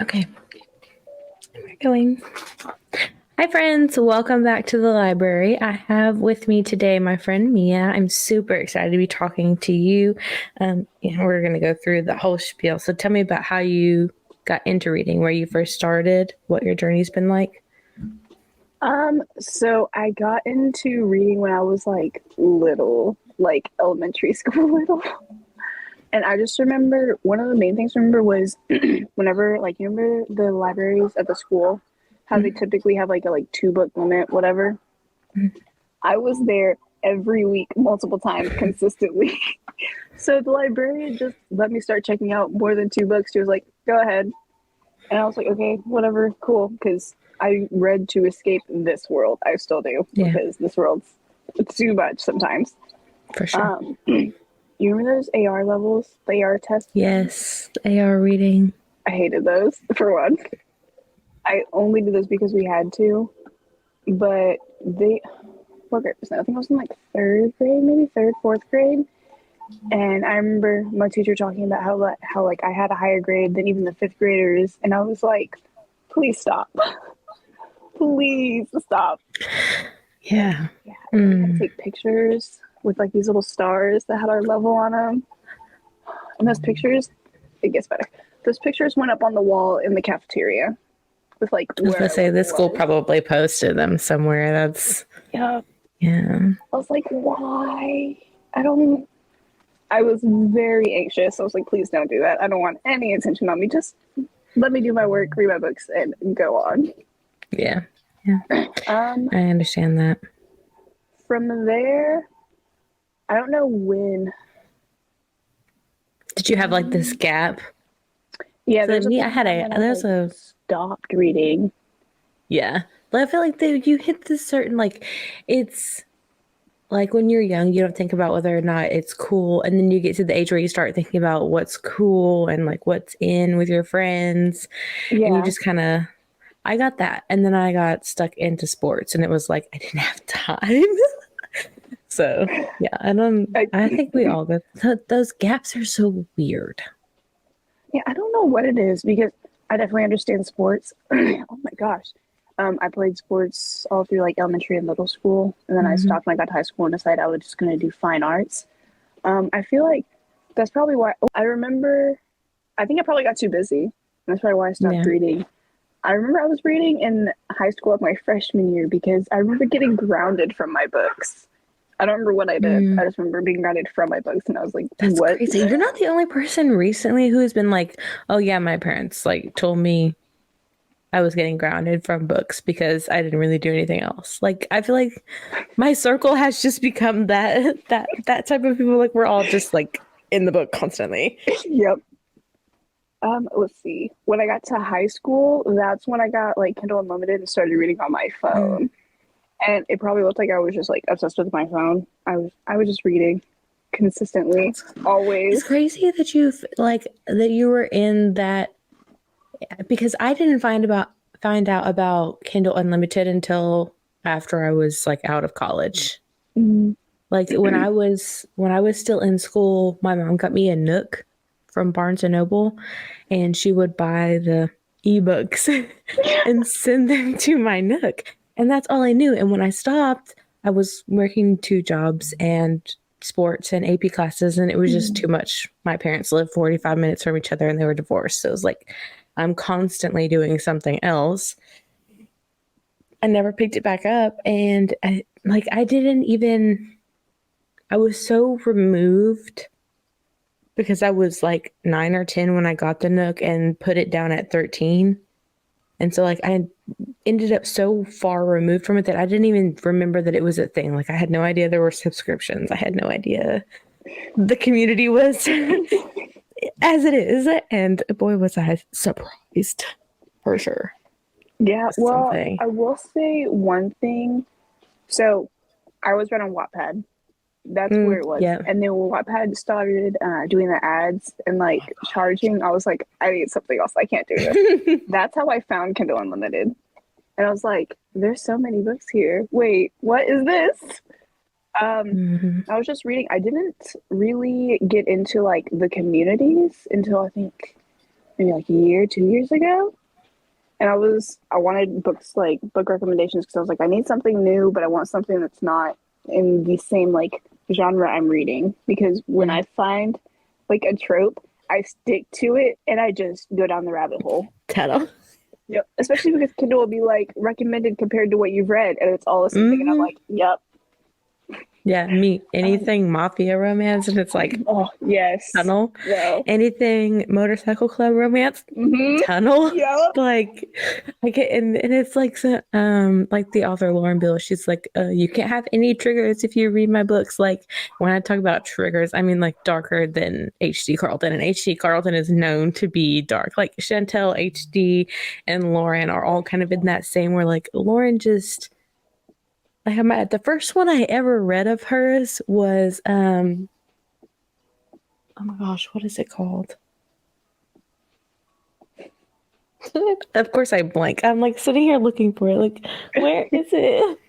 Okay, we're going. Hi, friends. Welcome back to the library. I have with me today my friend Mia. I'm super excited to be talking to you. We're going to go through the whole spiel. So tell me about how you got into reading, where you first started, what your journey's been like. So I got into reading when I was like little, like elementary school little. And I just remember one of the main things I remember was whenever like you remember the libraries at the school, how they typically have like a like 2 book limit, whatever. I was there every week, multiple times, consistently. So the librarian just let me start checking out more than 2 books. She was like, "Go ahead," and I was like, "Okay, whatever, cool," because I read to escape this world. I still do Yeah, because this world's too much sometimes. for sure. You remember those AR levels, the AR tests? Yes, AR reading. I hated those for one. I only did those because we had to, but they what grade was that? I think I was in like third grade, maybe third, fourth grade. And I remember my teacher talking about how like I had a higher grade than even the fifth graders, and I was like, please stop, please stop. And Yeah. yeah, and then we had to Mm. take pictures with like these little stars that had our level on them. And those pictures, it gets better. Those pictures went up on the wall in the cafeteria with like I was where going to our say, level this school was. probably posted them somewhere. Yeah, Yeah. I was like, why? I don't. I was very anxious. I was like, please don't do that. I don't want any attention on me. Just let me do my work, read my books, and go on. Yeah. Yeah. Um, I understand that. from there, I don't know when. Did you have like this Um, gap? yeah, So there's a me, point in time when I there's like a, stopped reading. yeah. But I feel like you hit this certain, like, it's like when you're young, you don't think about whether or not it's cool. And then you get to the age where you start thinking about what's cool and like what's in with your friends. And you Yeah, just kind of, I got that. And then I got stuck into sports and it was like, I didn't have time. So yeah, I, I think we all go, those gaps are so weird. yeah, I don't know what it is because I definitely understand sports. Oh my gosh. I played sports all through like elementary and middle school, and then I Hmm. stopped when I got to high school and decided I was just going to do fine arts. I feel like that's probably why. Oh, I remember. I think I probably got too busy. That's probably why I stopped Yeah. reading. I remember I was reading in high school of my freshman year because I remember getting grounded from my books. I don't remember what I did. Mm. I just remember being grounded from my books, and I was like, That's "What?" crazy. You're not the only person recently who has been like, oh, yeah, my parents like told me I was getting grounded from books because I didn't really do anything else. Like, I feel like my circle has just become that type of people. Like, we're all just like in the book constantly. Yep. Let's see. When I got to high school, that's when I got like Kindle Unlimited and started reading on my Mm. phone. And it probably looked like I was just like obsessed with my phone. I was just reading consistently, It's always. crazy that you were in that because I didn't find out about Kindle Unlimited until after I was like out of college. Mm, Like when I was still in school, my mom got me a Nook from Barnes and Noble, and she would buy the ebooks and send them to my Nook. And that's all I knew. And when I stopped, I was working 2 jobs and sports and AP classes, and it was just too much. My parents lived 45 minutes from each other and they were divorced. So it was like I'm constantly doing something else. I never picked it back up. And I didn't even, I was so removed because I was like 9 or 10 when I got the Nook and put it down at 13. And so like I ended up so far removed from it that I didn't even remember that it was a thing. Like I had no idea there were subscriptions. I had no idea the community was as it is. And boy, was I surprised for sure. yeah, It's well, something. I will say one thing. So I was read on Wattpad. That's where Mm, it was. yeah. And then when Wattpad started doing the ads and like charging, I was like, I need something else. I can't do this. That's how I found Kindle Unlimited. And I was like, there's so many books here. Wait, what is this? Um, Hmm. I was just reading. I didn't really get into like the communities until I think maybe like a year, 2 years ago. And I wanted books, like book recommendations, because I was like, I need something new, but I want something that's not in the same like genre I'm reading. Because when I find like a trope, I stick to it and I just go down the rabbit hole. Tettle. Yep. Especially because Kindle will be like recommended compared to what you've read, and it's all the same thing. And I'm Mm-hmm. like, yep. Yeah, me. Anything mafia romance, and it's like Oh, yes. tunnel. No. Anything motorcycle club romance, Mm-hmm. tunnel. Yep. Like I get, and it's like the author Lauren Bill. She's like, you can't have any triggers if you read my books. Like when I talk about triggers, I mean like darker than H.D. Carlton, and H.D. Carlton is known to be dark. Like Chantel, H.D., and Lauren are all kind of in that same where like Lauren just like the first one I ever read of hers was oh my gosh, what is it called? Of course I blank. I'm like sitting here looking for it. Like, where is it?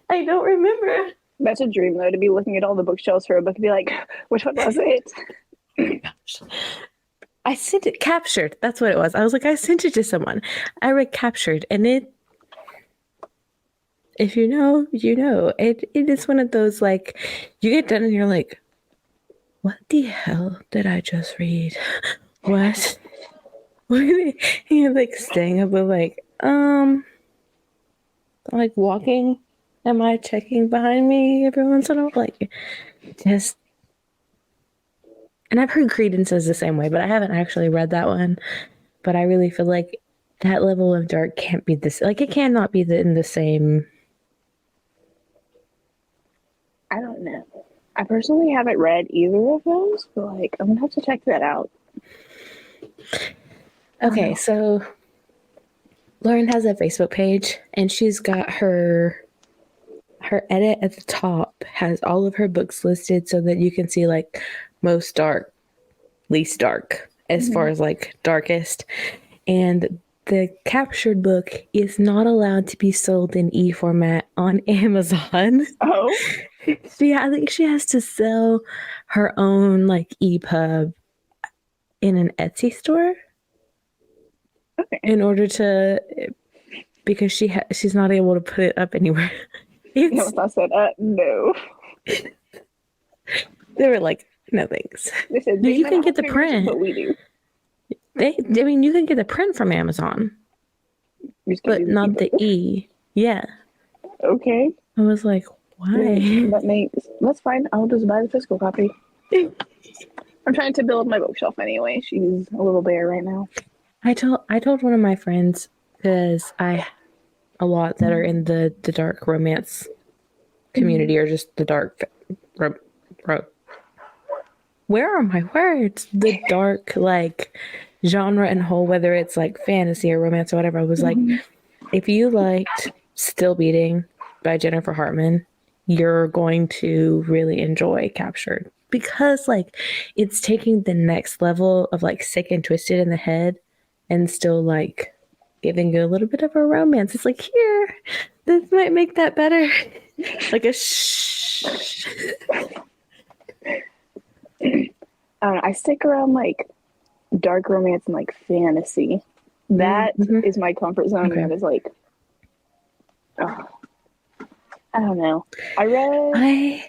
I don't remember. That's a dream, though, to be looking at all the bookshelves for a book and be like, which one was it? Oh my gosh. I sent it captured. That's what it was. I was like, I sent it to someone. I read captured, and it, if you know, you know. It is one of those like you get done and you're like, what the hell did I just read? What? You're like staying up with like walking. Am I checking behind me every once in a while? Like just and I've heard Credence is the same way, but I haven't actually read that one. But I really feel like that level of dark can't be this like it cannot be in the same. I don't know. I personally haven't read either of those, but like I'm gonna have to check that out. Okay, so Lauren has a Facebook page and she's got her edit at the top has all of her books listed so that you can see like most dark, least dark as far as like darkest. And the captured book is not allowed to be sold in e-format on Amazon. Oh, I think she has to sell her own like EPUB in an Etsy store okay. in order to because she's not able to put it up anywhere. I said, no. They were like, no thanks. They said No, they you might can not get have the fingers, print. but we do. I mean, you can get the print from Amazon, but not the E. Yeah. Okay. I was like, why? That's fine. I'll just buy the physical copy. I'm trying to build my bookshelf anyway. She's a little bare right now. I told one of my friends because a lot that are in the dark romance community or just the dark where are my words? The dark like genre and whole, whether it's like fantasy or romance or whatever. I was like, if you liked Still Beating by Jennifer Hartman, you're going to really enjoy Captured because like it's taking the next level of like sick and twisted in the head and still like giving you a little bit of a romance. It's like, here, this might make that better. Like a shh. I don't know. I stick around like dark romance and like fantasy. That is my comfort zone. Okay. That is like, I don't know. I read.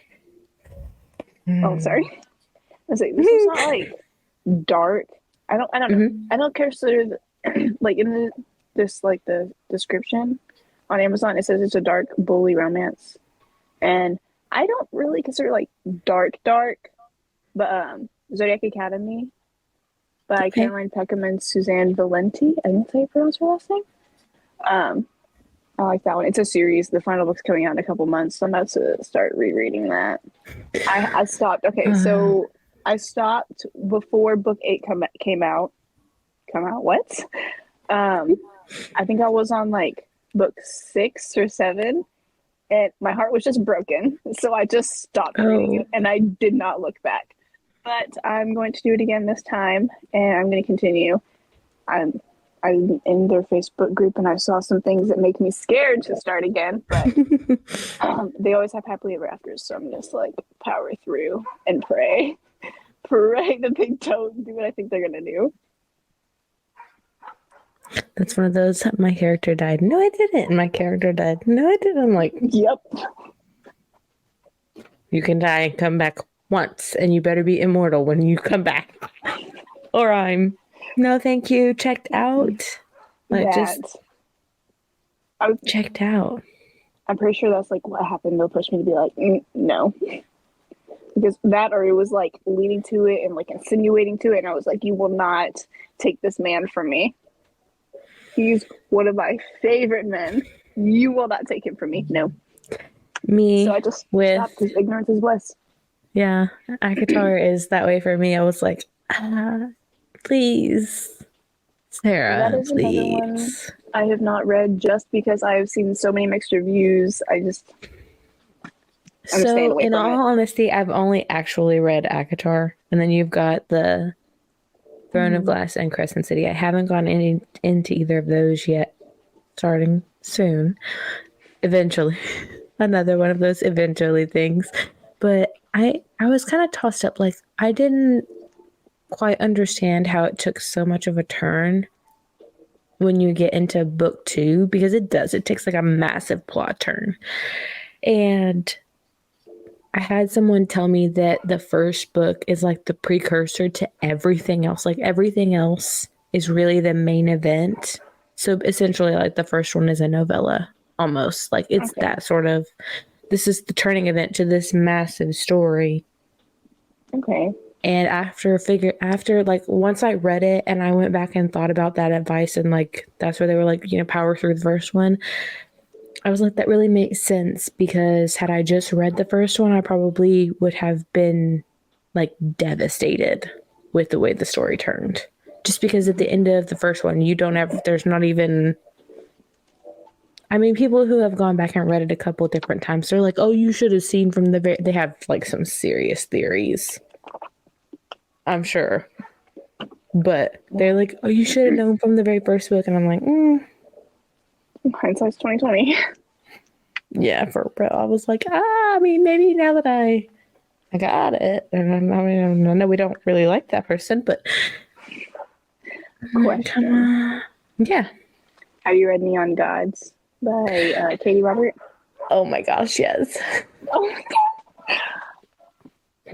Oh, sorry. I was like, this is not like dark. I don't know. I don't consider like in the description on Amazon. It says it's a dark bully romance, and I don't really consider like dark, but Zodiac Academy by Caroline Peckham and Suzanne Valenti. I think that's how you pronounce her last name. I like that one. It's a series. The final book's coming out in a couple months, so I'm about to start rereading that. I stopped. Okay, so I stopped before book 8 came out. Come out? What? I think I was on like book 6 or 7, and my heart was just broken. So I just stopped reading it, and I did not look back. But I'm going to do it again this time, and I'm going to continue. I'm in their Facebook group, and I saw some things that make me scared to start again. But they always have happily ever afters, so I'm just like power through and pray that they don't do what I think they're gonna do. That's one of those, my character died. No, I didn't. And my character died. No, I didn't. I'm like, Yep. you can die and come back once, and you better be immortal when you come back. Or I'm, no, thank you, checked out. Like, just checked out. I'm pretty sure that's like what happened. They'll push me to be like, no. Because that, or it was like leading to it and like insinuating to it. And I was like, you will not take this man from me. He's one of my favorite men. You will not take him from me. No. Me. So I just stopped because ignorance is bliss. Yeah. ACOTAR is that way for me. I was like, please. Sarah, that is please. Another one I have not read just because I have seen so many mixed reviews. So, in all honesty, I've only actually read ACOTAR, and then you've got the Throne of Glass and Crescent City. I haven't gone into either of those yet. Starting soon, eventually, another one of those eventually things. But I was kind of tossed up. Like, I didn't quite understand how it took so much of a turn when you get into book 2, because it does. It takes like a massive plot turn, and I had someone tell me that the first book is like the precursor to everything else. Like, everything else is really the main event. So essentially, like, the first one is a novella almost. Like, it's that sort of, this is the turning event to this massive story. Okay. And after like, once I read it and I went back and thought about that advice, and like, that's where they were like, you know, power through the first one. I was like, that really makes sense, because had I just read the first one, I probably would have been like devastated with the way the story turned. Just because at the end of the first one, there's not even, I mean, people who have gone back and read it a couple different times, they're like, oh, you should have seen from they have like some serious theories, I'm sure. But they're like, oh, you should have known from the very first book. And I'm like, hindsight's 2020. Yeah, for real. I was like, I mean, maybe now that I got it. And I mean, I know we don't really like that person, but Question. Yeah. Have you read Neon Gods by Katee Robert? Oh my gosh, yes. Oh my god.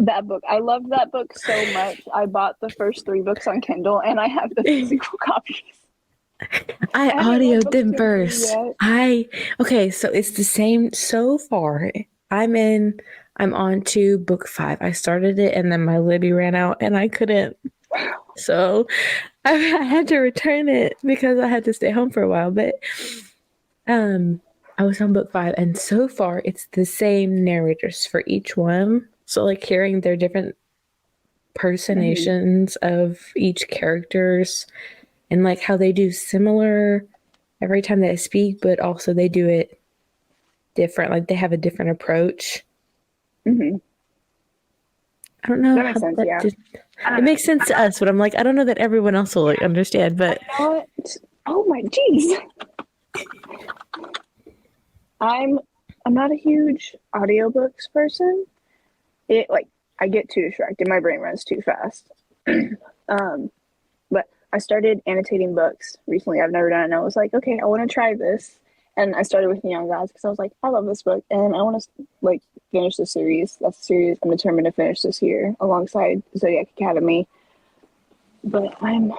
That book. I loved that book so much. I bought the first 3 books on Kindle, and I have the physical copies. I audioed them first. Okay, so it's the same so far. I'm on to book 5. I started it and then my Libby ran out and I couldn't. So I had to return it because I had to stay home for a while. But I was on book 5, and so far it's the same narrators for each one. So like, hearing their different personations of each characters, and like how they do similar every time they speak, but also they do it different. Like, they have a different approach. I don't know. That makes sense, yeah. It makes sense to us, but I'm like, I don't know that everyone else will like understand. But oh my jeez. I'm not a huge audiobooks person. I get too distracted. My brain runs too fast. But I started annotating books recently. I've never done it, and I was like, okay, I want to try this. And I started with Neon Gods because I was like, I love this book, and I want to like finish the series. That's the series I'm determined to finish this year alongside Zodiac Academy. But I'm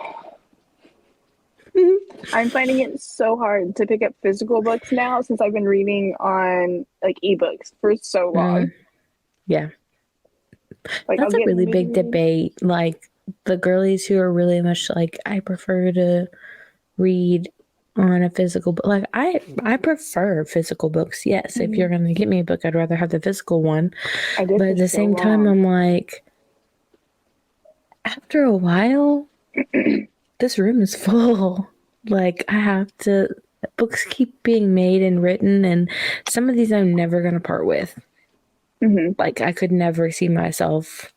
finding it so hard to pick up physical books now, since I've been reading on like ebooks for so long. Yeah. Like, that's a really big debate. Like, the girlies who are really much like, I prefer to read on a physical book. Like, I prefer physical books. Yes, if you're gonna get me a book, I'd rather have the physical one. But at the same time, I'm like, after a while, this room is full. Like, books keep being made and written, and some of these I'm never gonna part with. Like, I could never see myself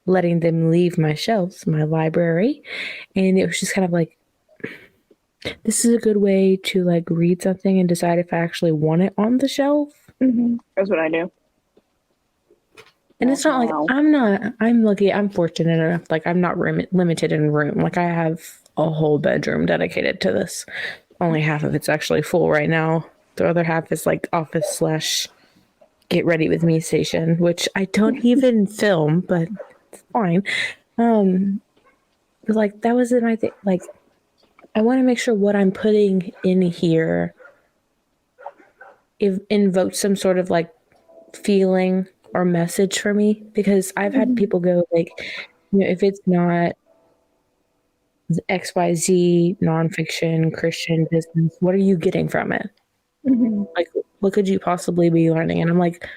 letting them leave my shelves, my library. And it was just kind of like, this is a good way to like read something and decide if I actually want it on the shelf. That's what I do. And it's not like I'm lucky, I'm fortunate enough. Like, I'm not limited in room. Like, I have a whole bedroom dedicated to this. Only half of it's actually full right now. The other half is like office slash get ready with me station, which I don't even film, but it's fine. Like that was my thing. Like I want to make sure what I'm putting in here invokes some sort of like feeling or message for me, because I've had people go like, if it's not XYZ nonfiction Christian business, what are you getting from it? Mm-hmm. Like, what could you possibly be learning? And I'm like,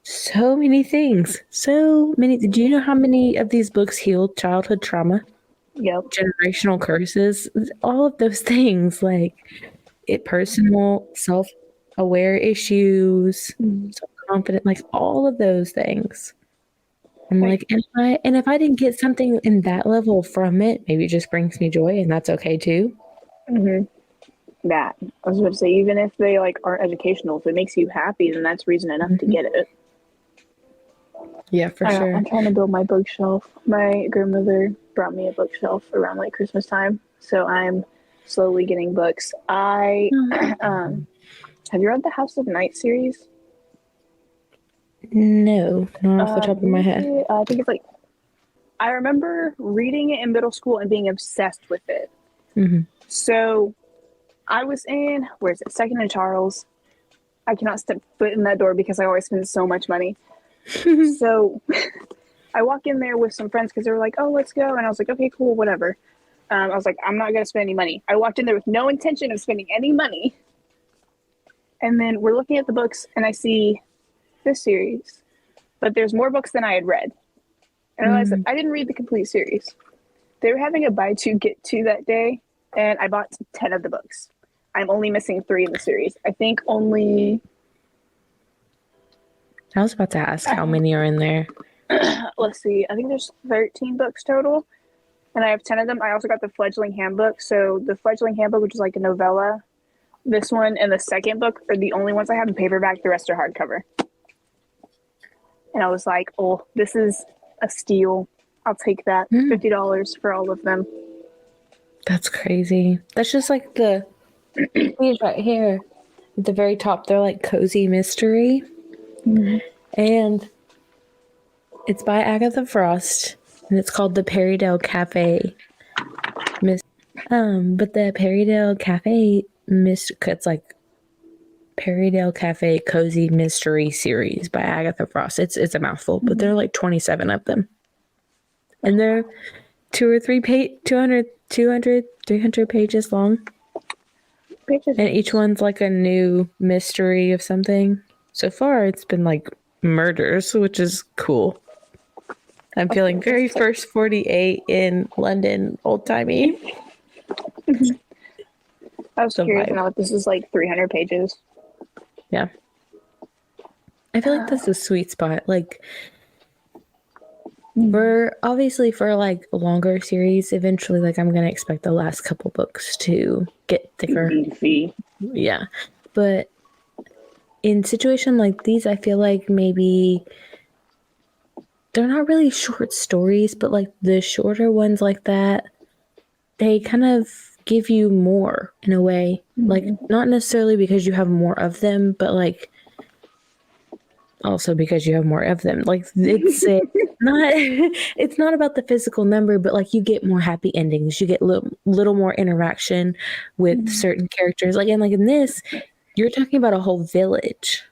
so many things. So many. Do you know how many of these books healed childhood trauma, Yep. generational curses, all of those things? Like personal, self-aware issues, Mm-hmm. self-confident, like all of those things. I'm Like, like, and if I didn't get something in that level from it, maybe it just brings me joy, and that's okay too. mm-hmm. That I was about to say, even if they like aren't educational, if it makes you happy, then that's reason enough to get it. Yeah, for I'm sure. trying to build my bookshelf. My grandmother brought me a bookshelf around like Christmas time, so I'm slowly getting books. I have you read the House of Night series? No, not off the top of my head. I think it's like I remember reading it in middle school and being obsessed with it. Mm-hmm. So I was in where is it? Second and Charles. I cannot step foot in that door because I always spend so much money. So I walk in there with some friends because they were like, "Oh, let's go," and I was like, "Okay, cool, whatever." I was like, "I'm not gonna spend any money." I walked in there with no intention of spending any money, and then we're looking at the books, and I see this series, but there's more books than I had read, and I realized that I didn't read the complete series. They were having a buy two get two that day, and I bought 10 of the books. I'm only missing 3 in the series. I think only. I was about to ask how many are in there. Let's see. I think there's 13 books total, and I have 10 of them. I also got the Fledgling Handbook. So the Fledgling Handbook, which is like a novella, this one and the second book are the only ones I have in paperback. The rest are hardcover. And I was like, "Oh, this is a steal. I'll take that. $50 for all of them." That's crazy. That's just like the these right here at the very top. They're like cozy mystery, and it's by Agatha Frost, and it's called the Perrydale Cafe. But the Perrydale Cafe it's like Perrydale Cafe Cozy Mystery Series by Agatha Frost. It's a mouthful, but there are like 27 of them, and they're 200, 300 pages long. And each one's like a new mystery of something. So far, it's been like murders, which is cool. I'm feeling very First 48 in London, old timey. I was curious to know if this is like 300 pages. Yeah. I feel like that's a sweet spot. Like, for like a longer series, eventually, like, I'm going to expect the last couple books to get thicker. Beefy. Yeah. But in situations like these, I feel like maybe they're not really short stories, but like the shorter ones like that, they kind of give you more in a way. Like, not necessarily because you have more of them, but like also because you have more of them. Like, it's not it's not about the physical number, but like you get more happy endings. You get little more interaction with certain characters. Like, and like in this, you're talking about a whole village.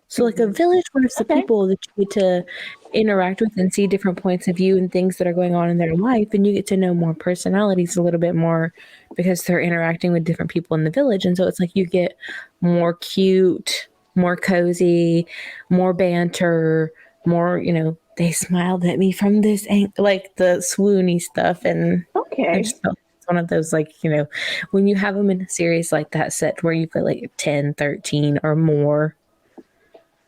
So like a village where it's the people that you get to interact with and see different points of view and things that are going on in their life, and you get to know more personalities a little bit more because they're interacting with different people in the village. And so it's like you get more cute, more cozy, more banter, more, they smiled at me from this like the swoony stuff. And I just felt it's one of those, like, when you have them in a series like that set where you've got like 10, 13 or more,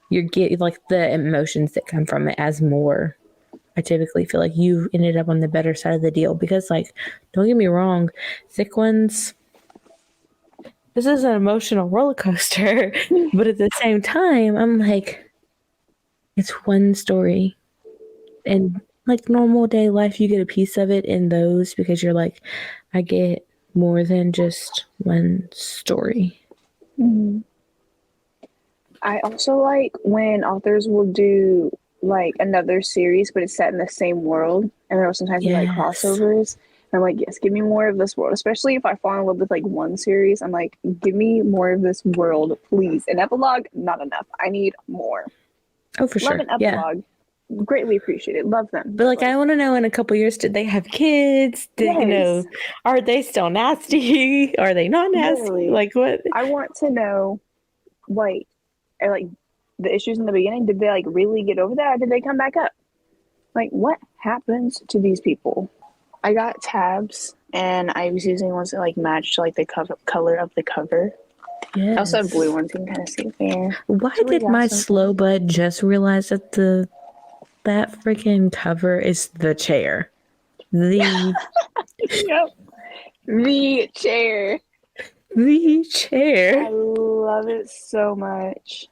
you get like the emotions that come from it as more. I typically feel like you ended up on the better side of the deal because, like, don't get me wrong, thick ones, this is an emotional roller coaster. But at the same time, I'm like, it's one story. And like normal day life, you get a piece of it in those because you're like, I get more than just one story. Mhm. I also like when authors will do like another series, but it's set in the same world, and there will sometimes be like Yes. crossovers. And I'm like, yes, give me more of this world. Especially if I fall in love with like one series, I'm like, give me more of this world, please. An epilogue, not enough. I need more. Oh, for Love sure. an Yeah. epilogue, greatly appreciated. Love them, But but like, I like, want to know in a couple years, did they have kids? Did yes, are they still nasty? Are they not nasty? literally. Like what? I want to know, like, like the issues in the beginning. Did they like really get over that, or did they come back up? Like, what happens to these people? I got tabs, and I was using ones that like matched like the color of the cover. I also have blue Yes. ones. You can kind of see there. Why So we did got my something. slow bud just realize that that freaking cover is the chair? The Yep. The chair. the chair. I love it so much.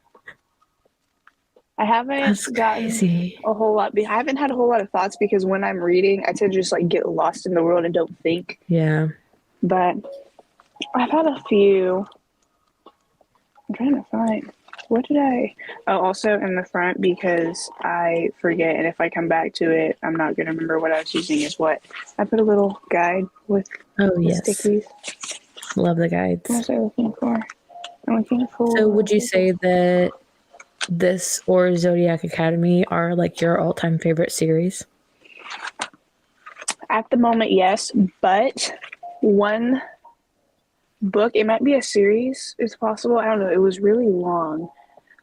I haven't That's gotten crazy. a whole lot. I haven't had a whole lot of thoughts because when I'm reading, I tend to just like get lost in the world and don't think. Yeah. But I've had a few. I'm trying to find. What did I? Oh, also in the front because I forget, and if I come back to it, I'm not going to remember what I was using as what. I put a little guide with Oh the yes. stickies. Love the What guides. was I looking for? I'm looking So would you for. say that this or Zodiac Academy are like your all-time favorite series? At the moment, yes, but one book, it might be a series, it's possible. I don't know. It was really long.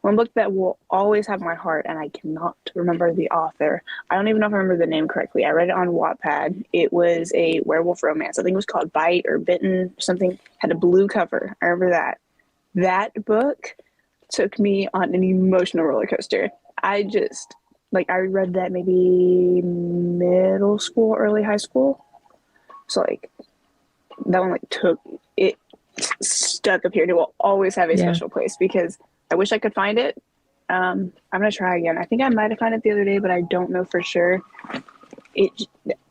One book that will always have my heart, and I cannot remember the author. I don't even know if I remember the name correctly. I read it on Wattpad. It was a werewolf romance. I think it was called Bite or Bitten or something. Had a blue cover. I remember that. That book took me on an emotional roller coaster. I just, like, I read that maybe middle school, early high school. So, like, that one, like, took it, stuck up here. It will always have a Yeah. special place because I wish I could find it. I'm gonna try again. I think I might have found it the other day, but I don't know for sure. It,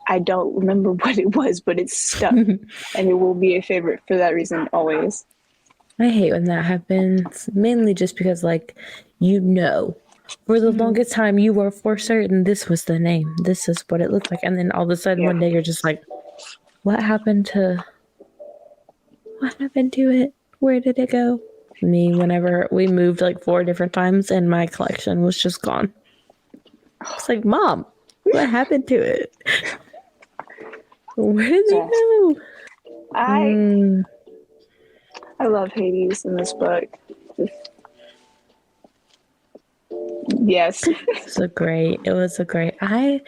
I don't remember what it was, but it's stuck, and it will be a favorite for that reason always. I hate when that happens, mainly just because, like, for the Mm-hmm. longest time you were for certain this was the name, this is what it looked like, and then all of a sudden Yeah. one day you're just like, what happened to what happened to it? Where did it go? Me, whenever we moved like 4 different times and my collection was just gone. It's like, Mom, what happened to it? Where did they Yes. go? I Mm, I love Hades in this book. Yes. it was a great, I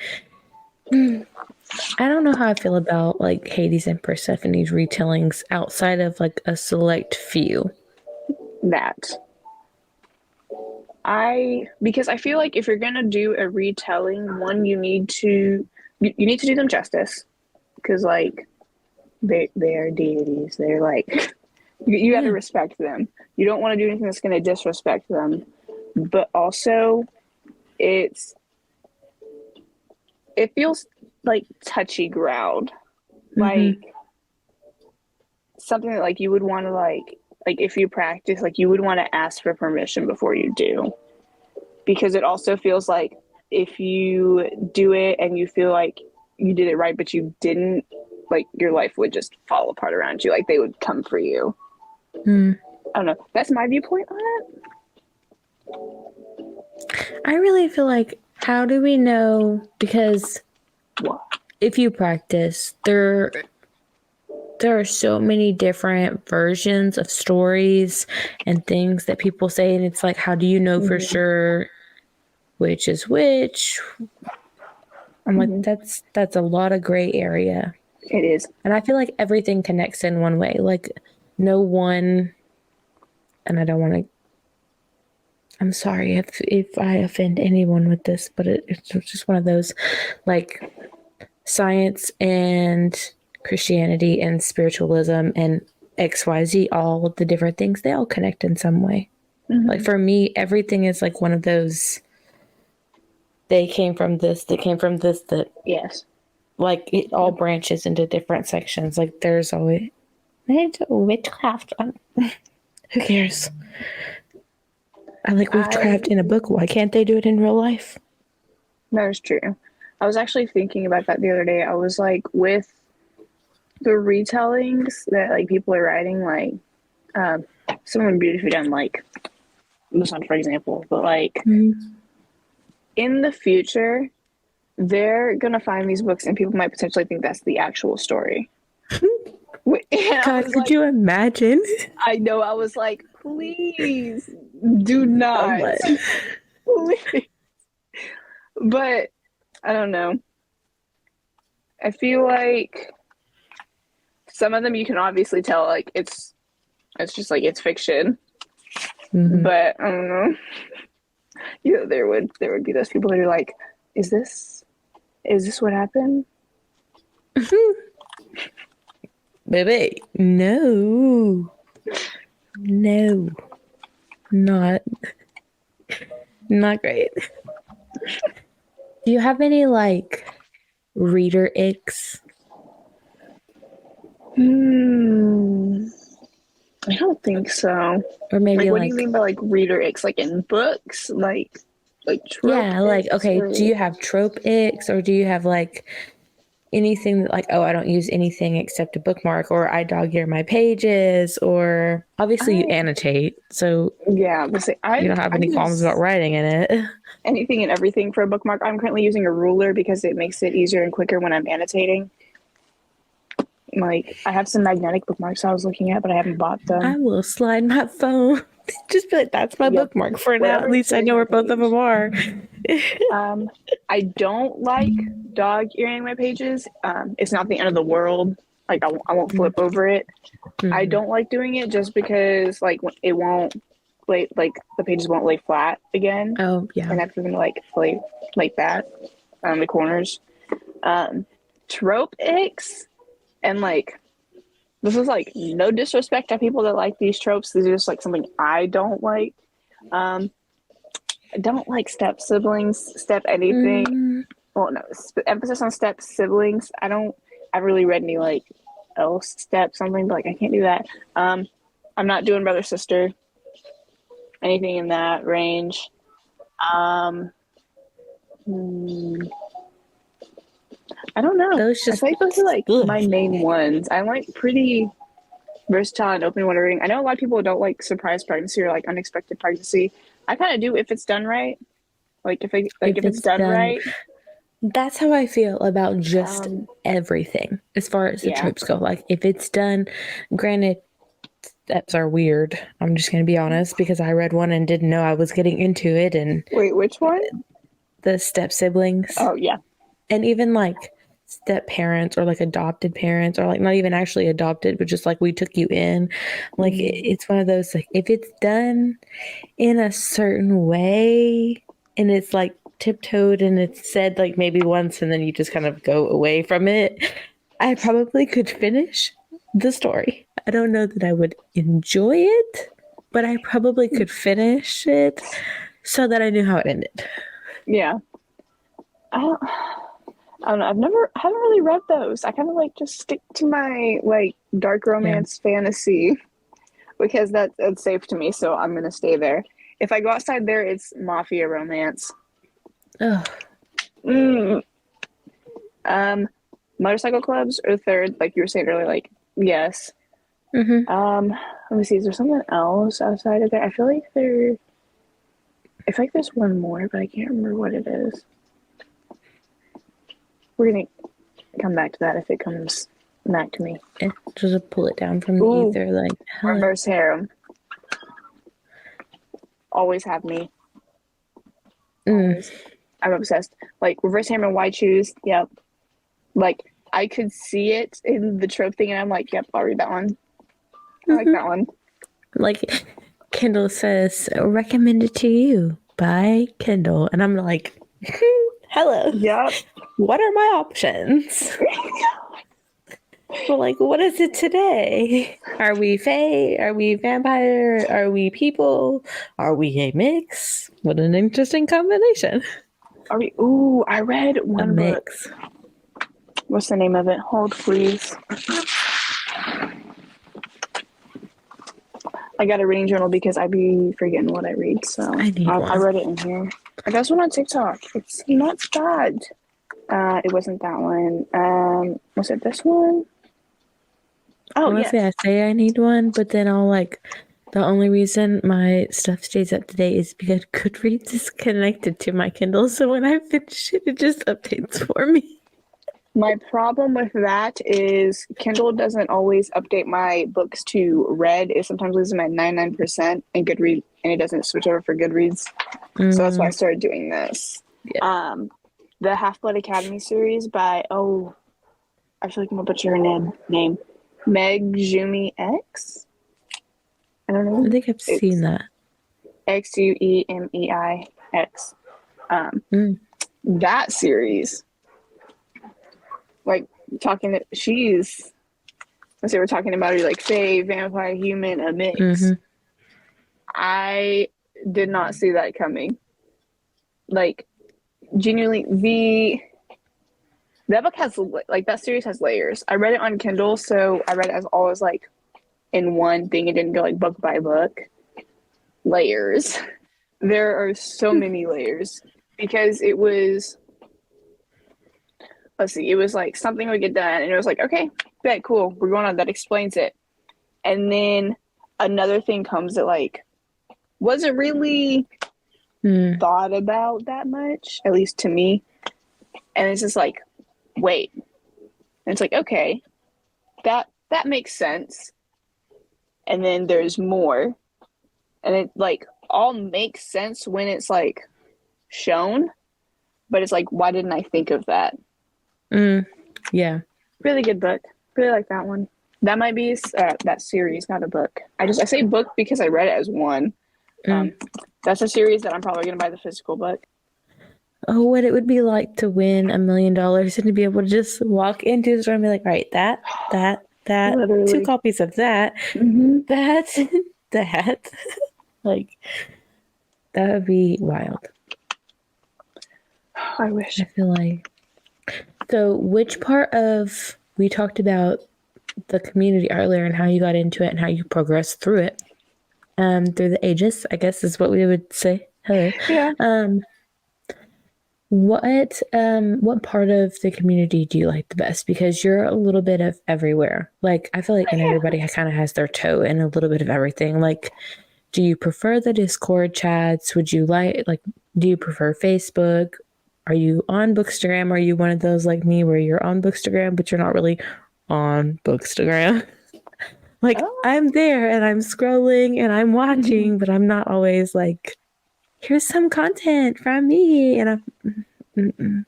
don't know how I feel about like Hades and Persephone's retellings outside of like a select few. That. Because I feel like if you're gonna do a retelling, one you need to do them justice because like they are deities. They're like you got to Yeah. respect them. You don't want to do anything that's going to disrespect them. But also, it's it feels like touchy ground, Mm-hmm. like something that like you would want to like if you practice, like you would want to ask for permission before you do, because it also feels like if you do it and you feel like you did it right but you didn't, like your life would just fall apart around you, like they would come for you. Mm. I don't know, that's my viewpoint on it. I really feel like, how do we know? Because What? if you practice, there are so many different versions of stories and things that people say, and it's like, how do you know for Mm-hmm. sure which is which? I'm like, Mm-hmm. that's a lot of gray area. It is. And I feel like everything connects in one way. Like no one, and I don't want to, I'm sorry if I offend anyone with this, but it's just one of those, like, science and Christianity and spiritualism and XYZ, all of the different things, they all connect in some way. Like Mm-hmm. for me, everything is like one of those, they came from this, that, Yes. like it all branches into different sections. Like there's always witchcraft. Who cares? I like witchcraft in a book. Why can't they do it in real life? That is true. I was actually thinking about that the other day. I was like, with the retellings that like people are writing, like someone beautifully done, like this one for example, but like in the future, they're gonna find these books and people might potentially think that's the actual story. And I God, was could like, you imagine? I know, I was like, please do Oh not. my. Please. But I don't know. I feel like some of them you can obviously tell like it's just like it's fiction. Mm-hmm. But I don't know. You know, there would be those people that are like, is this what happened? Baby, no, no, not not great. Do you have any like reader icks? Hmm. I don't think so. Or Like, maybe what do you like, mean by like reader icks? Like in books, like trope yeah, like, icks, okay, or do you have trope icks or do you have like anything that like, oh, I don't use anything except a bookmark or I dog ear my pages or obviously you I annotate. So yeah, but say you I don't have I any qualms about use writing in it. anything and everything for a bookmark. I'm currently using a ruler because it makes it easier and quicker when I'm annotating. Like I have some magnetic bookmarks I was looking at, but I haven't bought I them. will slide my phone. Just be like, that's my Yep, bookmark for now. At wherever it least I saves know my where both of page. them are. I don't like dog earing my pages. It's not the end of the world. Like I won't flip over it. I Mm-hmm. don't like doing it just because like it won't lay, like the pages won't lay flat again, Oh, yeah. and I have to like lay like that on the corners. Um, Trope icks and like this is like no disrespect to people that like these tropes. These are just like something I don't like. Um, I don't like step siblings, step anything. Mm, Well, no, emphasis on step siblings. I've really read any like else step something, but like I can't do that. I'm not doing brother sister, anything in that range. Um, I don't know. those I just, feel like those are like ugh. my main ones. I'm like pretty versatile and open wondering. I know a lot of people don't like surprise pregnancy or like unexpected pregnancy. I kind of do if it's done right. If If it's it's done done, right. that's how I feel about just Um, everything as far as the yeah. tropes go. Like, if it's done, granted, steps are weird. I'm just going to be honest because I read one and didn't know I was getting into it. And Wait, which one? the step siblings, Oh yeah. and even like step parents or like adopted parents or like not even actually adopted but just like we took you in, like it's one of those, like if it's done in a certain way and it's like tiptoed and it's said like maybe once and then you just kind of go away from it, I probably could finish the story. I don't know that I would enjoy it, but I probably could finish it so that I knew how it ended. Yeah. I don't, I don't know. Haven't really read those. I kind of like just stick to my like dark Yeah. romance fantasy because that's safe to me. So I'm gonna stay there. If I go outside there, it's mafia romance. Oh. Mm. Um, Motorcycle clubs or third, like you were saying earlier. Like yes. Mm-hmm. Let me see. Is there something else outside of there? I feel like there's one more, but I can't remember what it is. We're gonna come back to that if it comes back to me. Just pull it down from the Ooh, ether, like hello. reverse harem. Always have me. Mm. Always. I'm obsessed. Like reverse harem and white shoes. Yep. Like I could see it in the trope thing, and I'm like, yep, I'll read that one. I like that one. Like Kendall says, recommended to you by Kendall. And I'm like, hello. Yep. What are my options? Well, like, what is it today? Are we fae? Are we vampire? Are we people? Are we a mix? What an interesting combination. Are we? Ooh, I read A one book. mix. What's the name of it? Hold, please. I got a reading journal because I be forgetting what I read, so I need I one. read it in here. I got one on TikTok. It's not bad. It wasn't that one. Was it this one? Oh, Honestly, yes. I say I need one, but then I'll like, the only reason my stuff stays up to date is because Goodreads is connected to my Kindle. So when I finish it, it just updates for me. My problem with that is Kindle doesn't always update my books to read. It sometimes leaves them at 99% and Goodreads, and it doesn't switch over for Goodreads. So that's why I started doing this. Yeah. The Half-Blood Academy series by, I feel like I'm gonna butcher her name. Meg Jumi X? I don't know. I think I've seen It's that. Xuemeix. That series, like we're talking about her like fae, vampire, human, a mix. Mm-hmm. I did not see that coming. Like, genuinely, that book has like that series has layers. I read it on Kindle, so I read it as always like in one thing. It didn't go like book by book. Layers. There are so many layers because it was. Let's see. It was like something would get done, and it was like, okay, bet, cool, we're going on. That explains it, and then another thing comes that like wasn't really thought about that much, at least to me, and it's just like, wait, and it's like, okay, that makes sense, and then there's more, and it like all makes sense when it's like shown, but it's like, why didn't I think of that? Yeah. Really good book. Really like that one. That might be that series, not a book. I say book because I read it as one. That's a series that I'm probably gonna buy the physical book. Oh, what it would be like to win $1 million and to be able to just walk into the store and be like, right, that, Literally. 2 copies of that, that. Like, that would be wild. I wish. I feel like. So, which part of, we talked about the community earlier and how you got into it and how you progressed through it, through the ages, I guess is what we would say. Hello. Yeah. What part of the community do you like the best? Because you're a little bit of everywhere. Like, I feel like everybody kind of has their toe in a little bit of everything. Like, do you prefer the Discord chats? Would you do you prefer Facebook? Are you on Bookstagram? Are you one of those like me where you're on Bookstagram, but you're not really on Bookstagram? Like, I'm there and I'm scrolling and I'm watching, but I'm not always like, here's some content from me. And I'm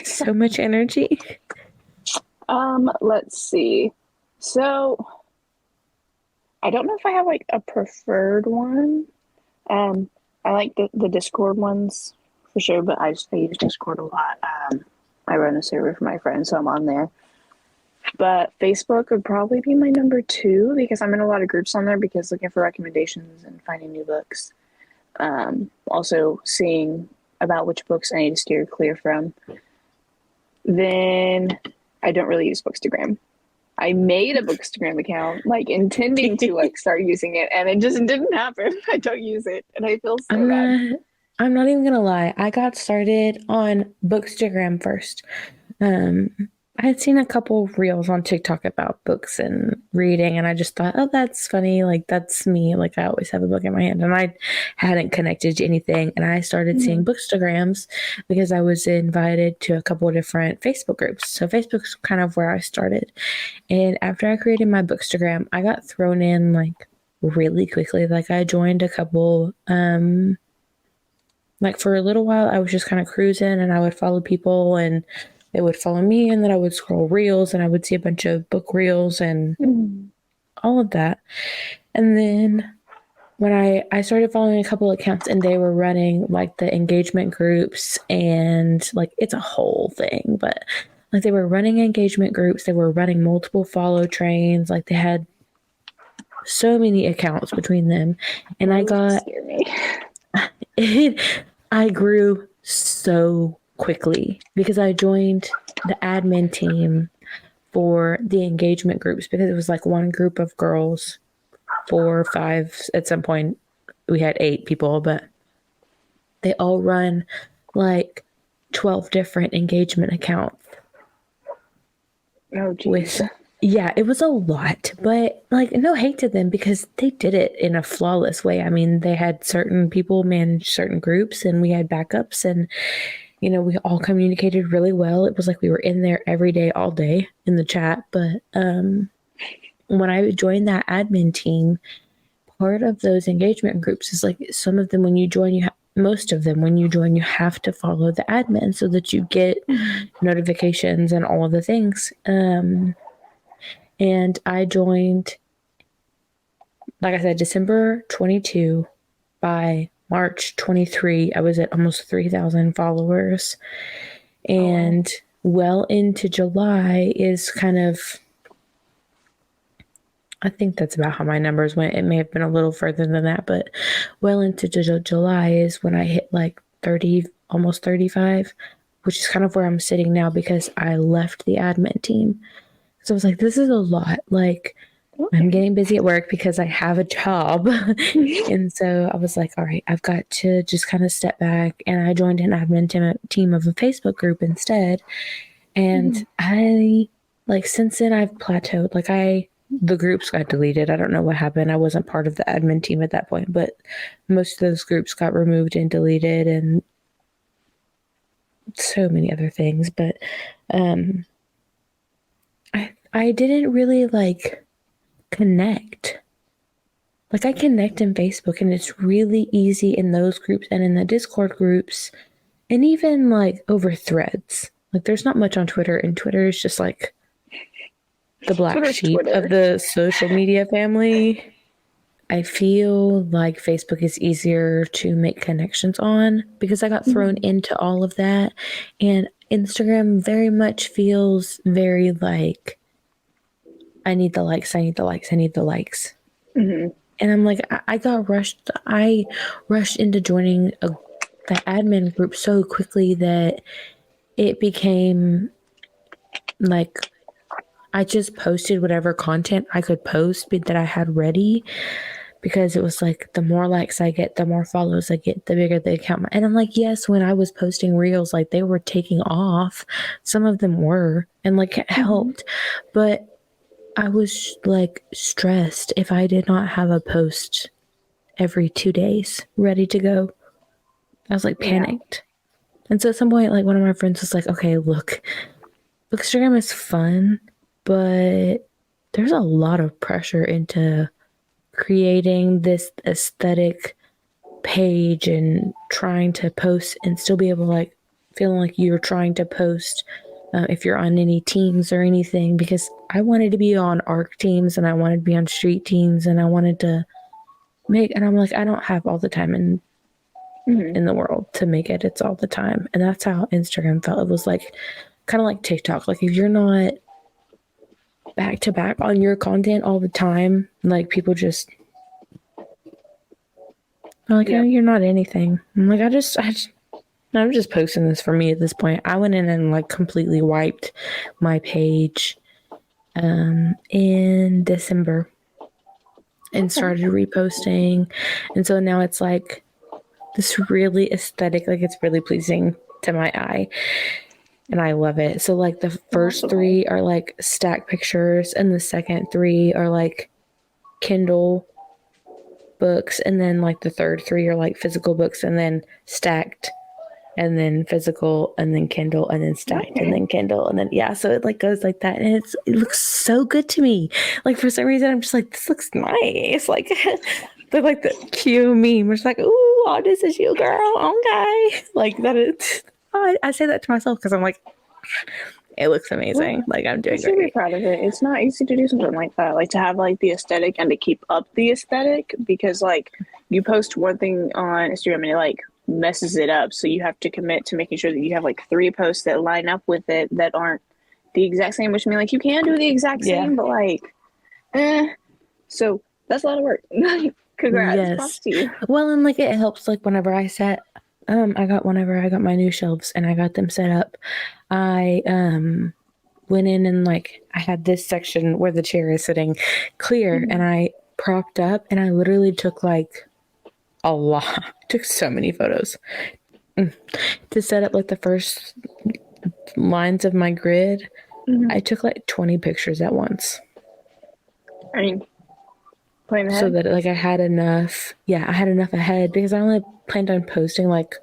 so much energy. Let's see. So I don't know if I have like a preferred one. I like the Discord ones for sure, but I use Discord a lot. I run a server for my friends, so I'm on there. But Facebook would probably be my number 2 because I'm in a lot of groups on there because looking for recommendations and finding new books. Also seeing about which books I need to steer clear from. Then I don't really use Bookstagram. I made a Bookstagram account, like intending to like start using it, and it just didn't happen. I don't use it, and I feel so bad. I'm not even gonna lie. I got started on Bookstagram first. I had seen a couple reels on TikTok about books and reading, and I just thought, oh, that's funny. Like, that's me. Like, I always have a book in my hand, and I hadn't connected to anything. And I started seeing Bookstagrams because I was invited to a couple of different Facebook groups. So Facebook's kind of where I started. And after I created my Bookstagram, I got thrown in like really quickly. Like, I joined a couple, like for a little while, I was just kind of cruising and I would follow people and they would follow me, and then I would scroll reels and I would see a bunch of book reels and all of that. And then when I started following a couple accounts and they were running like the engagement groups and like it's a whole thing, but like they were running engagement groups, they were running multiple follow trains, like they had so many accounts between them. And I grew so quickly because I joined the admin team for the engagement groups because it was like one group of girls, 4 or 5. At some point, we had 8 people, but they all run like 12 different engagement accounts. Oh, geez. With yeah, it was a lot, but like no hate to them because they did it in a flawless way. I mean, they had certain people manage certain groups and we had backups and we all communicated really well. It was like we were in there every day all day in the chat, but when I joined that admin team, part of those engagement groups is like some of them when you join most of them when you join you have to follow the admin so that you get notifications and all of the things. And I joined, like I said, December 22. By March 23, I was at almost 3,000 followers. And well into July is kind of, I think that's about how my numbers went. It may have been a little further than that, but well into July is when I hit like 30, almost 35, which is kind of where I'm sitting now because I left the admin team. So I was like, this is a lot. Like, I'm getting busy at work because I have a job. And so I was like, all right, I've got to just kind of step back. And I joined an admin team of a Facebook group instead. And I, like, since then I've plateaued. Like, the groups got deleted. I don't know what happened. I wasn't part of the admin team at that point, but most of those groups got removed and deleted and so many other things. But I didn't really, like, connect. Like I connect in Facebook and it's really easy in those groups and in the Discord groups and even like over threads. Like there's not much on Twitter and Twitter is just like the black sheep of the social media family. I feel like Facebook is easier to make connections on because I got thrown into all of that. And Instagram very much feels very like I need the likes, I need the likes, I need the likes. And I'm like, I rushed into joining the admin group so quickly that it became like I just posted whatever content I could post that I had ready because it was like the more likes I get, the more follows I get, the bigger the account. And I'm like, yes, when I was posting reels, like they were taking off. Some of them were and like it helped. But I was like stressed if I did not have a post every 2 days ready to go. I was like panicked. And so at some point, like one of my friends was like, okay, look, Instagram is fun, but there's a lot of pressure into creating this aesthetic page and trying to post and still be able to like feeling like you're trying to post if you're on any teams or anything, because I wanted to be on ARC teams and I wanted to be on street teams and I wanted to and I'm like, I don't have all the time in the world to make edits all the time. And that's how Instagram felt. It was like kind of like TikTok. Like if you're not back to back on your content all the time, like people just are like, oh, you're not anything. I'm like, I'm just posting this for me at this point. I went in and like completely wiped my page in December and started reposting. And so now it's like this really aesthetic, like it's really pleasing to my eye. And I love it. So like the first 3 are like stack pictures and the second 3 are like Kindle books. And then like the third 3 are like physical books and then stacked and then physical and then Kindle and then stacked and then Kindle and then so it like goes like that and it looks so good to me. Like for some reason I'm just like, this looks nice. Like they're like the cute meme. It's like, ooh, oh, this is you, girl. Okay, like that is. I say that to myself because I'm like, it looks amazing. Like I'm doing great. Super proud of it. It's not easy to do something like that. Like to have like the aesthetic and to keep up the aesthetic because like you post one thing on Instagram and it like messes it up. So you have to commit to making sure that you have like 3 posts that line up with it that aren't the exact same, which mean like you can do the exact same, but like, So that's a lot of work. Congrats. Yes. Props to you. Well, and like it helps like whenever I set I got whenever I got my new shelves and I got them set up, I went in and like I had this section where the chair is sitting clear and I propped up and I literally took like a lot. Took so many photos to set up like the first lines of my grid. I took like 20 pictures at once. I mean, plan So ahead. that like I had enough. Yeah, I had enough ahead because I only planned on posting like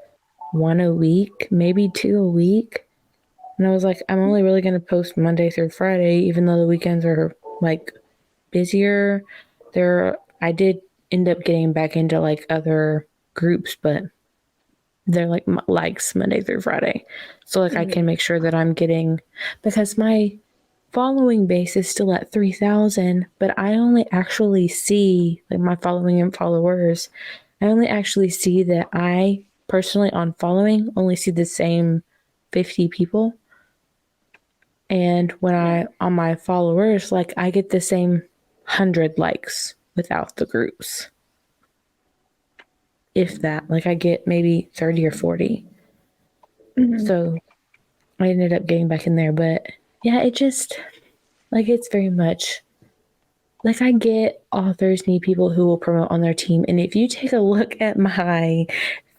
one a week, maybe two a week. And I was like, I'm only really going to post Monday through Friday, even though the weekends are like busier. I did end up getting back into like other groups, but they're like likes Monday through Friday. So like I can make sure that I'm getting, because my following base is still at 3,000, but I only actually see like my following and followers. I only actually see that I personally on following only see the same 50 people. And when I on my followers, like I get the same 100 likes without the groups. If that, like I get maybe 30 or 40. So I ended up getting back in there, but yeah, it just like it's very much like I get authors need people who will promote on their team. And if you take a look at my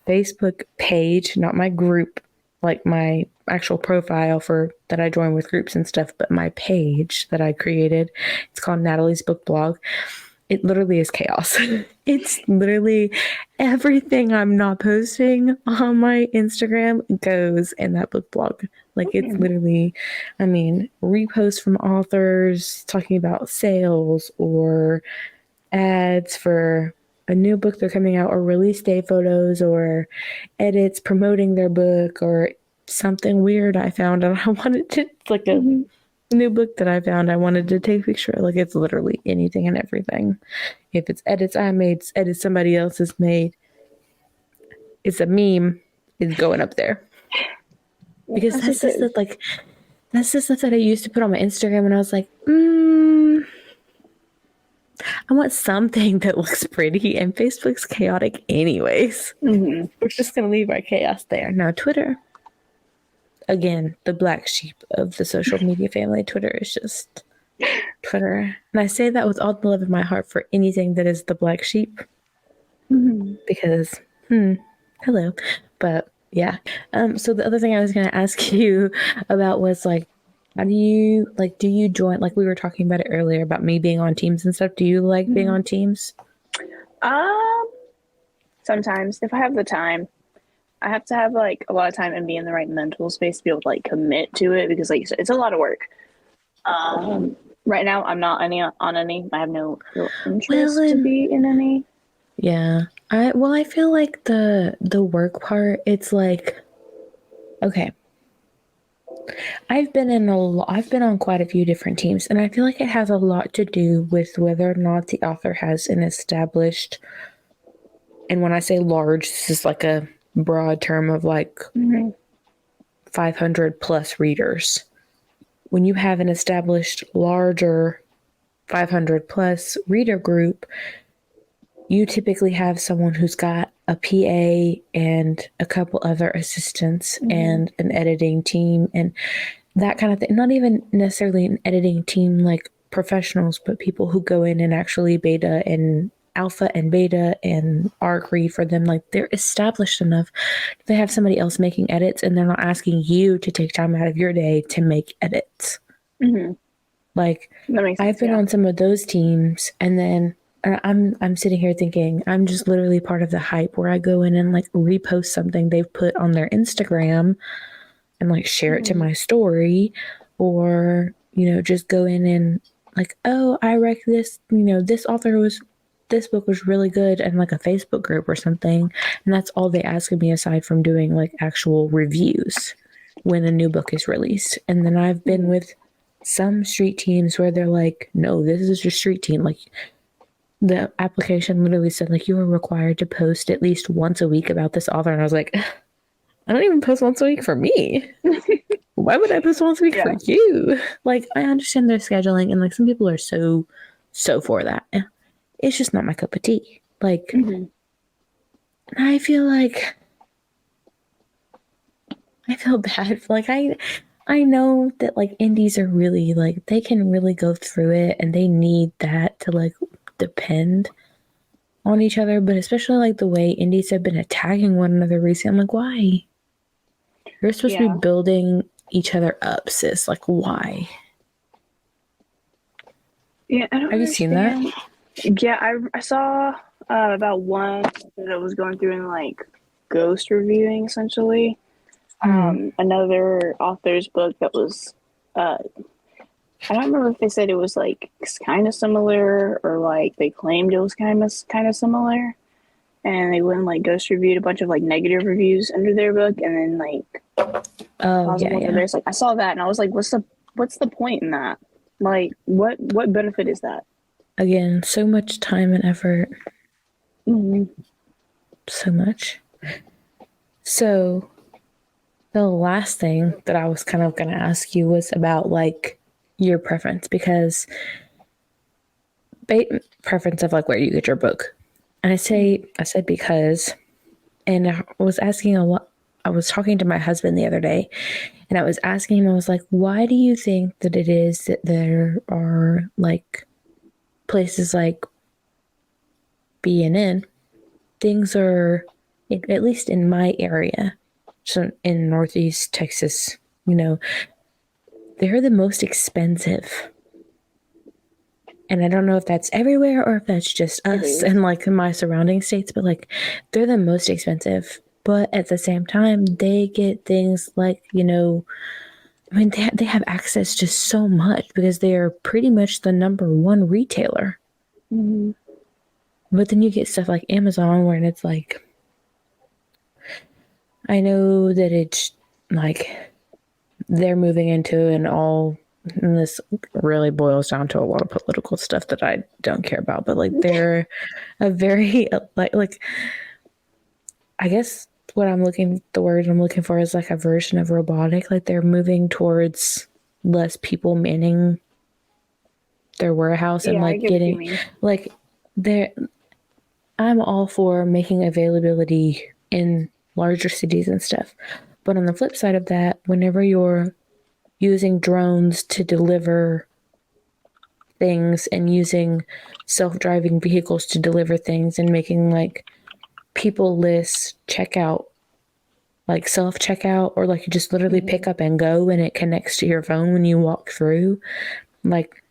Facebook page, not my group, like my actual profile for that I join with groups and stuff, but my page that I created, it's called Natalie's Book Blog. It literally is chaos. It's literally everything I'm not posting on my Instagram goes in that book blog. Like it's literally, I mean, reposts from authors talking about sales or ads for a new book they're coming out or release day photos or edits promoting their book or something weird I found and I wanted to like a new book that I found I wanted to take a picture of. Like it's literally anything and everything. If it's edits I made, edits somebody else has made, it's a meme, it's going up there. Because As it that's the is. stuff like that's the stuff that I used to put on my Instagram and I was like, I want something that looks pretty and Facebook's chaotic anyways. We're just gonna leave our chaos there. Now Twitter, again, the black sheep of the social media family. Twitter is just Twitter. And I say that with all the love of my heart for anything that is the black sheep. Because hello. But yeah. So the other thing I was gonna ask you about was like how do you like do you join like we were talking about it earlier about me being on teams and stuff. Do you like being on teams? Um, Sometimes if I have the time, I have to have like a lot of time and be in the right mental space to be able to like commit to it because like you said, it's a lot of work. Right now I'm not any on any. I have no real Well, interest to be in any. yeah. I feel like the work part, it's like okay. I've been on quite a few different teams and I feel like it has a lot to do with whether or not the author has an established, and when I say large, this is like a broad term of like 500 plus readers. When you have an established larger 500 plus reader group, you typically have someone who's got a PA and a couple other assistants and an editing team and that kind of thing. Not even necessarily an editing team like professionals, but people who go in and actually beta and alpha and beta and arc read for them. Like they're established enough. They have somebody else making edits and they're not asking you to take time out of your day to make edits. Like That makes sense, I've been on some of those teams and then I'm sitting here thinking I'm just literally part of the hype where I go in and like repost something they've put on their Instagram and like share it to my story or just go in and like I rec this this book was really good and like a Facebook group or something and that's all they ask of me aside from doing like actual reviews when a new book is released. And then I've been with some street teams where they're like, no, this is your street team. Like the application literally said like you are required to post at least once a week about this author and I was like, I don't even post once a week for me. Why would I post once a week for you? Like I understand their scheduling and like some people are so for that. It's just not my cup of tea. Like I feel like I feel bad. Like I know that like indies are really like they can really go through it and they need that to like depend on each other, but especially like the way indies have been attacking one another recently. I'm like, why? You're supposed to be Yeah. building each other up, sis. Like, why? Yeah, I don't Have you seen that? understand. Yeah, I saw about one that was going through and like ghost reviewing essentially. Hmm. Another author's book that was uh I don't remember if they said it was like kind of similar or like they claimed it was kind of similar, and they went and like ghost reviewed a bunch of like negative reviews under their book, and then like Oh yeah, positive ones under yeah. theirs. Like I saw that and I was like, what's the point in that? Like what benefit is that? Again, so much time and effort. Mm-hmm. So much. So the last thing that I was kind of going to ask you was about like your preference because preference of like where you get your book. And I said because, and I was asking a lot. I was talking to my husband the other day, and I was asking him. I was like, "Why do you think that it is that there are like places like BNN? Things are, at least in my area, so in Northeast Texas, you know, they're the most expensive. And I don't know if that's everywhere or if that's just It us is. and like my surrounding states, but like they're the most expensive. But at the same time, they get things like, I mean, they have access to so much because they are pretty much the number one retailer. Mm-hmm. But then you get stuff like Amazon where it's like, I know that it's like they're moving into an all, and this really boils down to a lot of political stuff that I don't care about, but like they're a very like I guess the word I'm looking for is like a version of robotic. Like they're moving towards less people manning their warehouse and Yeah, I like get what you getting mean. like they're I'm all for making availability in larger cities and stuff. But on the flip side of that, whenever you're using drones to deliver things and using self-driving vehicles to deliver things and making like people list checkout like self checkout or like you just literally Mm-hmm. pick up and go and it connects to your phone when you walk through. Like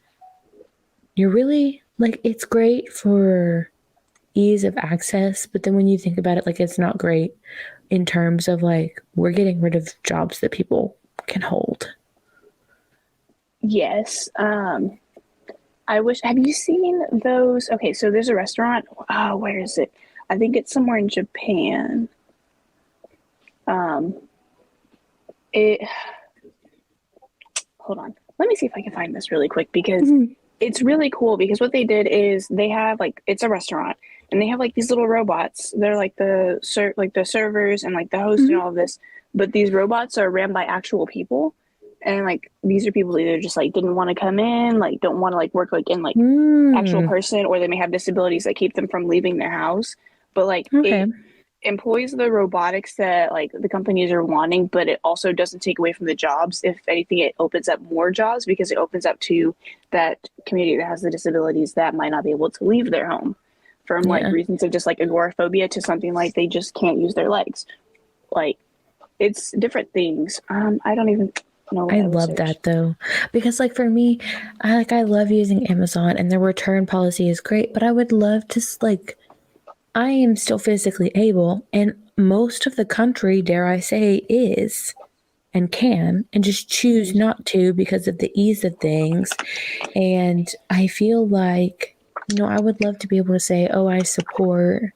you're really like it's great for ease of access, but then when you think about it, like it's not great in terms of like we're getting rid of jobs that people can hold. Yes. I wish. Have you seen those? Okay, so there's a restaurant. Oh, where is it? I think it's somewhere in Japan. Um, it. Hold on. Let me see if I can find this really quick because Mhm. it's really cool. Because what they did is they have like it's a restaurant and they have like these little robots. They're like like the servers and like the host and Mhm. all of this. But these robots are ran by actual people. And like these are people either just like didn't want to come in, like don't want to like work like in like actual Mm. person, or they may have disabilities that keep them from leaving their house. But like Okay. it employs the robotics that like the companies are wanting, but it also doesn't take away from the jobs. If anything, it opens up more jobs because it opens up to that community that has the disabilities that might not be able to leave their home from like Yeah. reasons of just like agoraphobia to something like they just can't use their legs. Like it's different things. I don't even know what I I would love search. that though. Because like for me, I love using Amazon and their return policy is great, but I would love to like I am still physically able and most of the country, dare I say, is and can and just choose Mm-hmm. not to because of the ease of things. And I feel like, I would love to be able to say, oh, I support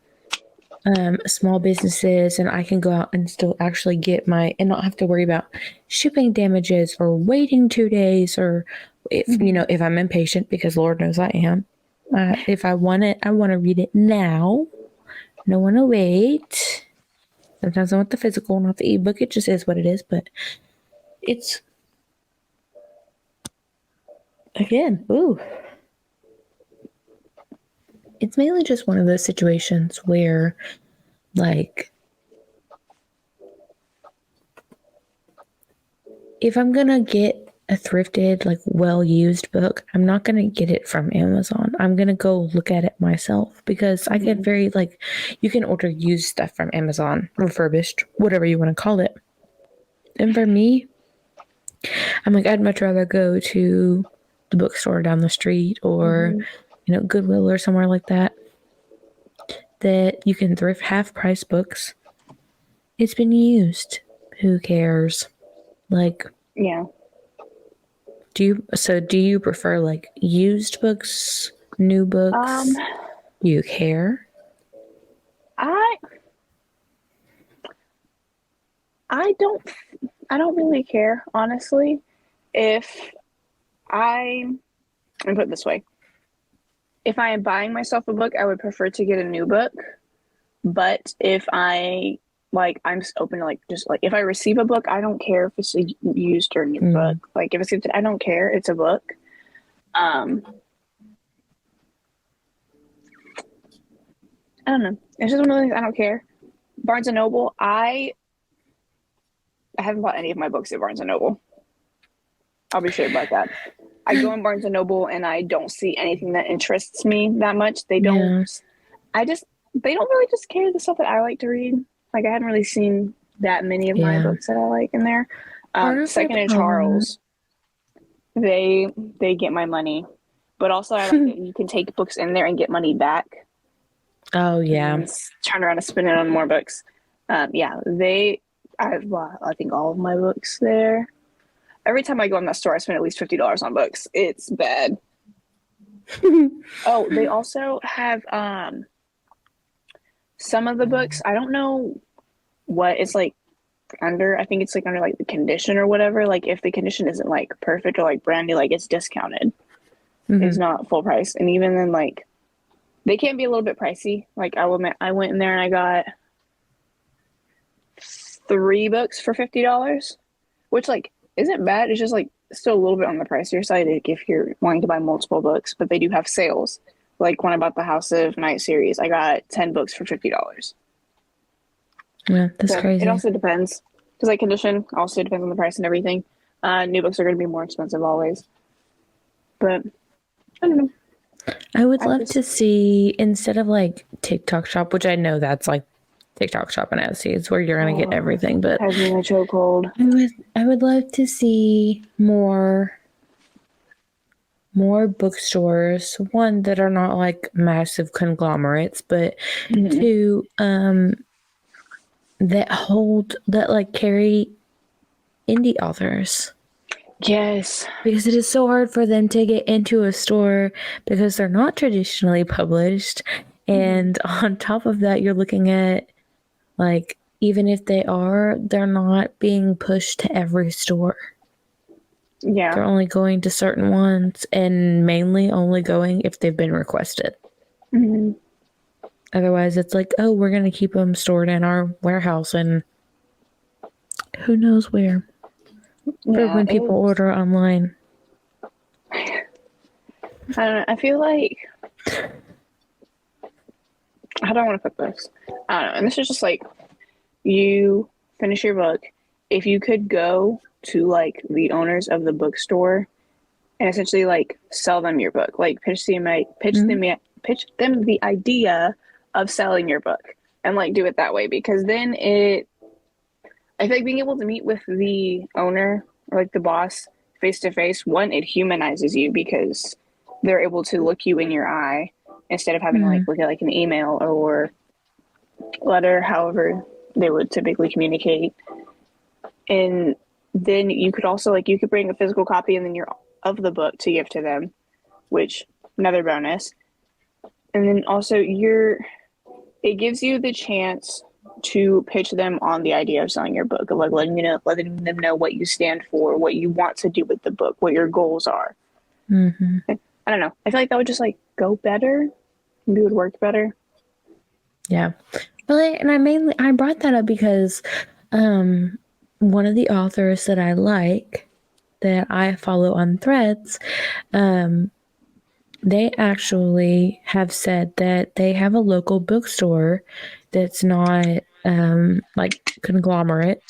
small businesses and I can go out and still actually get and not have to worry about shipping damages or waiting 2 days or Mm-hmm. if I'm impatient because Lord knows I am. If I want it, I want to read it now. I don't want to wait. Sometimes I want the physical, not the ebook. It just is what it is. But it's, again, ooh, it's mainly just one of those situations where, like, if I'm gonna get a thrifted, like well used book, I'm not gonna get it from Amazon. I'm gonna go look at it myself because I get very like you can order used stuff from Amazon, refurbished, whatever you want to call it. And for me, I'm like I'd much rather go to the bookstore down the street or Goodwill or somewhere like that that you can thrift half price books. It's been used. Who cares? Like, Yeah. do you prefer like used books, new books? You care? I don't really care, honestly. If let me put it this way. If I am buying myself a book, I would prefer to get a new book. But if I like, I'm just open to like just like if I receive a book, I don't care if it's a used or new book. Like if it's I don't care. It's a book. I don't know. It's just one of those things I don't care. Barnes and Noble, I haven't bought any of my books at Barnes and Noble. I'll be straight about that. I go in Barnes and Noble and I don't see anything that interests me that much. They don't. Yeah. They don't really just carry the stuff that I like to read. Like I haven't really seen that many of my books that I like in there. Second and Charles, they get my money, but also I like that you can take books in there and get money back. Oh yeah, and turn around and spend it on more books. I think all of my books there. Every time I go in that store, I spend at least $50 on books. It's bad. Oh, they also have some of the books. I don't know what it's like under. I think it's like under like the condition or whatever. Like if the condition isn't like perfect or like brand new, like it's discounted. It's not full price. And even then, like they can be a little bit pricey. Like I went in there and I got 3 books for $50, which like isn't bad. It's just like still a little bit on the pricier side if you're wanting to buy multiple books, but they do have sales. Like when I bought the House of Night series, I got 10 books for $50. Yeah, that's crazy. It also depends because like condition also depends on the price and everything. New books are going to be more expensive always, but I don't know. I would love to see, instead of like TikTok shop, which I know that's like TikTok shop and Etsy, it's where you're gonna get everything, but has me in a chokehold. I would love to see more bookstores, one that are not like massive conglomerates, but two that like carry indie authors. Yes. Because it is so hard for them to get into a store because they're not traditionally published. And on top of that, you're looking at like, even if they are, they're not being pushed to every store. Yeah. They're only going to certain ones and mainly only going if they've been requested. Otherwise, it's like, oh, we're going to keep them stored in our warehouse and who knows where. For when people order online. I don't know. I feel like I don't want to put this. I don't know. And this is just like you finish your book. If you could go to like the owners of the bookstore and essentially like sell them your book, like pitch them the idea of selling your book and like do it that way, because then I feel like being able to meet with the owner or like the boss face to face, one, it humanizes you because they're able to look you in your eye instead of having to like look at like an email or letter, however they would typically communicate. And then you could also like, you could bring a physical copy and then of the book to give to them, which another bonus. And then also it gives you the chance to pitch them on the idea of selling your book, of like letting them know what you stand for, what you want to do with the book, what your goals are. I don't know. I feel like that would just like go better. Maybe it would work better. Yeah. Well, and I brought that up because one of the authors that I like, that I follow on Threads, they actually have said that they have a local bookstore that's not like conglomerate,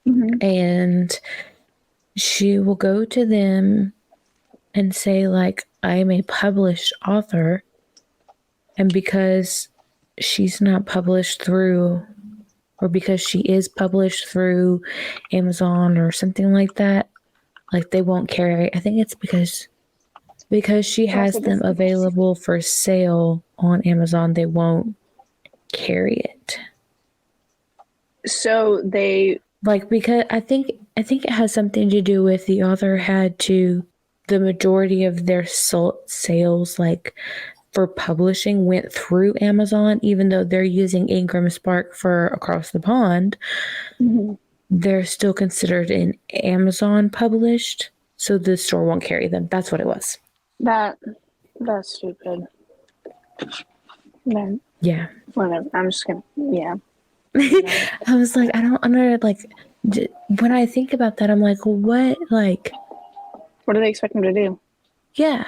and she will go to them and say, like, I am a published author. And because she's not published through, or because she is published through Amazon or something like that, like they won't carry. I think it's because she has them available for sale on Amazon, they won't carry it. So they Like, because I think it has something to do with the author had to, the majority of their sales, like for publishing, went through Amazon, even though they're using Ingram Spark for Across the Pond. They're still considered an Amazon published, so the store won't carry them. That's what it was. that's stupid. Man. Yeah. Whatever. I'm just gonna, yeah. I was like, I don't under, like, when I think about that, I'm like, what, like, what do they expect them to do? Yeah.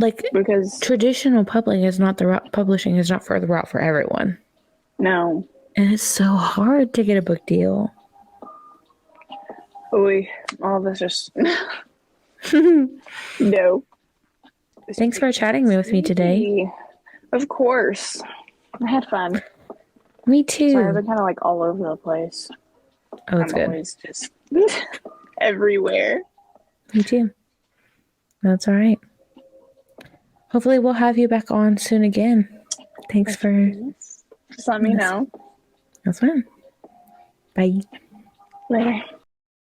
Like, because traditional publishing is not for the route for everyone. No. And it's so hard to get a book deal. All of us just no. Thanks for chatting with me today. Of course. I had fun. Me too. Sorry, I've been kind of like all over the place. Oh, that's good. I'm always just everywhere. Me too. That's all right. Hopefully we'll have you back on soon again. Thanks for... Just let me know. That's fine. Bye. Later.